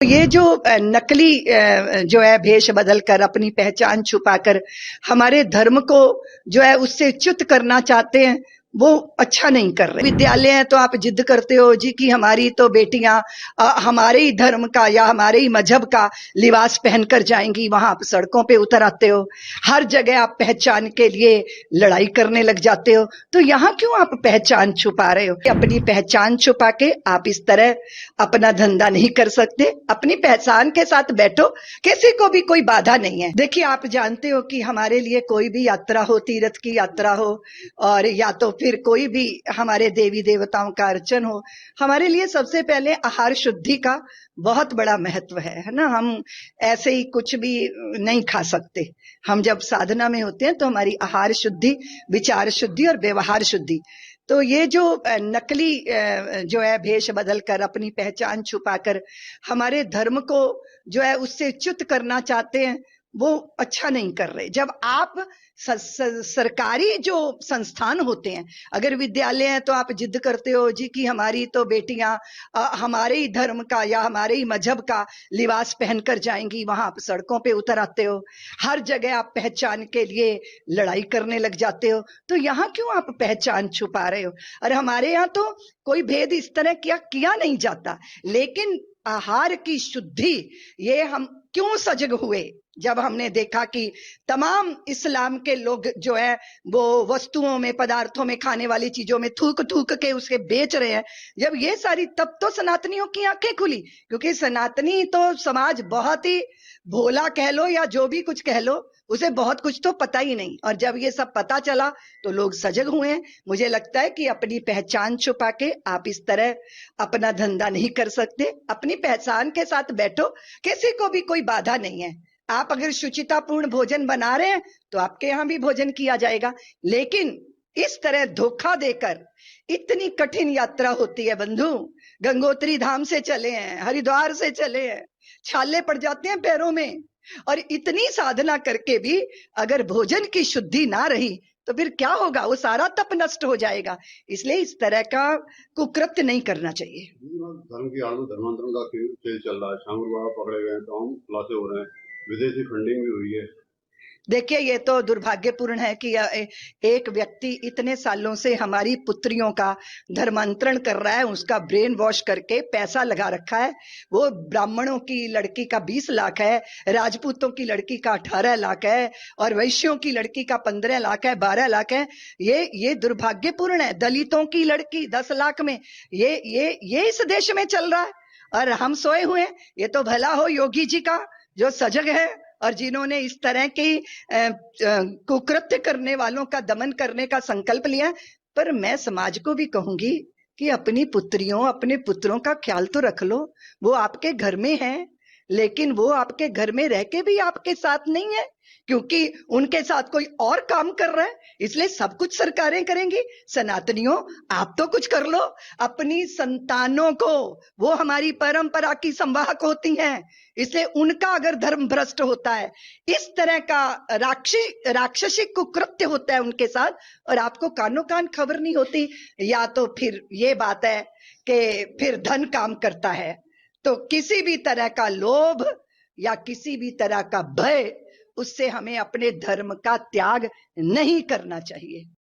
ये जो नकली जो है भेष बदल कर अपनी पहचान छुपाकर हमारे धर्म को जो है उससे च्युत करना चाहते हैं, वो अच्छा नहीं कर रहे। विद्यालय है तो आप जिद करते हो जी कि हमारी तो बेटियां हमारे ही धर्म का या हमारे ही मजहब का लिबास पहनकर जाएंगी, वहां आप सड़कों पे उतर आते हो। हर जगह आप पहचान के लिए लड़ाई करने लग जाते हो। तो यहाँ क्यों आप पहचान छुपा रहे हो? अपनी पहचान छुपा के आप इस तरह अपना धंधा नहीं कर सकते। अपनी पहचान के साथ बैठो, किसी को भी कोई बाधा नहीं है। देखिए, आप जानते हो कि हमारे लिए कोई भी यात्रा हो, तीर्थ की यात्रा हो, और या तो फिर कोई भी हमारे देवी देवताओं का अर्चन हो, हमारे लिए सबसे पहले आहार शुद्धि का बहुत बड़ा महत्व है ना। हम ऐसे ही कुछ भी नहीं खा सकते। हम जब साधना में होते हैं तो हमारी आहार शुद्धि, विचार शुद्धि और व्यवहार शुद्धि। तो ये जो नकली जो है भेष बदल कर अपनी पहचान छुपाकर हमारे धर्म को जो है उससे च्युत करना चाहते हैं, वो अच्छा नहीं कर रहे। जब आप सरकारी जो संस्थान होते हैं, अगर विद्यालय है तो आप जिद करते हो जी कि हमारी तो बेटियां हमारे ही धर्म का या हमारे ही मजहब का लिबास पहनकर जाएंगी, वहां आप सड़कों पे उतर आते हो। हर जगह आप पहचान के लिए लड़ाई करने लग जाते हो। तो यहाँ क्यों आप पहचान छुपा रहे हो? और हमारे यहाँ तो कोई भेद इस तरह किया नहीं जाता, लेकिन आहार की शुद्धि ये हम क्यों सजग हुए जब हमने देखा कि तमाम इस्लाम के लोग जो है वो वस्तुओं में, पदार्थों में, खाने वाली चीजों में थूक थूक के उसे बेच रहे हैं। जब ये सारी, तब तो सनातनियों की आंखें खुली, क्योंकि सनातनी तो समाज बहुत ही भोला कह लो या जो भी कुछ कह लो, उसे बहुत कुछ तो पता ही नहीं। और जब ये सब पता चला तो लोग सजग हुए हैं। मुझे लगता है कि अपनी पहचान छुपा के आप इस तरह अपना धंधा नहीं कर सकते। अपनी पहचान के साथ बैठो, किसी को भी कोई बाधा नहीं है। आप अगर शुचितापूर्ण भोजन बना रहे हैं तो आपके यहाँ भी भोजन किया जाएगा, लेकिन इस तरह धोखा देकर इतनी कठिन यात्रा होती है बंधु। गंगोत्री धाम से चले हैं, हरिद्वार से चले हैं, छाले पड़ जाते हैं पैरों में, और इतनी साधना करके भी अगर भोजन की शुद्धि ना रही तो फिर क्या होगा? वो सारा तप नष्ट हो जाएगा। इसलिए इस तरह का कुकृत्य नहीं करना चाहिए। धर्म की आड़ में धर्मांतरण का खेल चल रहा है। शांगुर बाबा पकड़े गए हैं, तमाम खुलासे हो रहे हैं, विदेशी फंडिंग भी हुई है। देखिए, ये तो दुर्भाग्यपूर्ण है कि एक व्यक्ति इतने सालों से हमारी पुत्रियों का धर्मांतरण कर रहा है, उसका ब्रेन वॉश करके पैसा लगा रखा है। वो ब्राह्मणों की लड़की का 20 लाख है, राजपूतों की लड़की का 18 लाख है, और वैश्यों की लड़की का 15 लाख है, 12 लाख है। ये दुर्भाग्यपूर्ण है। दलितों की लड़की 10 लाख में ये इस देश में चल रहा है, और हम सोए हुए हैं। ये तो भला हो योगी जी का, जो सजग है और जिन्होंने इस तरह की कुकृत्य करने वालों का दमन करने का संकल्प लिया। पर मैं समाज को भी कहूंगी कि अपनी पुत्रियों, अपने पुत्रों का ख्याल तो रख लो। वो आपके घर में है, लेकिन वो आपके घर में रह के भी आपके साथ नहीं है, क्योंकि उनके साथ कोई और काम कर रहा है। इसलिए सब कुछ सरकारें करेंगी। सनातनियों, आप तो कुछ कर लो अपनी संतानों को। वो हमारी परंपरा की संवाहक होती हैं, इसलिए उनका अगर धर्म भ्रष्ट होता है, इस तरह का राक्षसी कुकृत्य होता है उनके साथ, और आपको कानों कान खबर नहीं होती, या तो फिर ये बात है कि फिर धन काम करता है। तो किसी भी तरह का लोभ या किसी भी तरह का भय, उससे हमें अपने धर्म का त्याग नहीं करना चाहिए।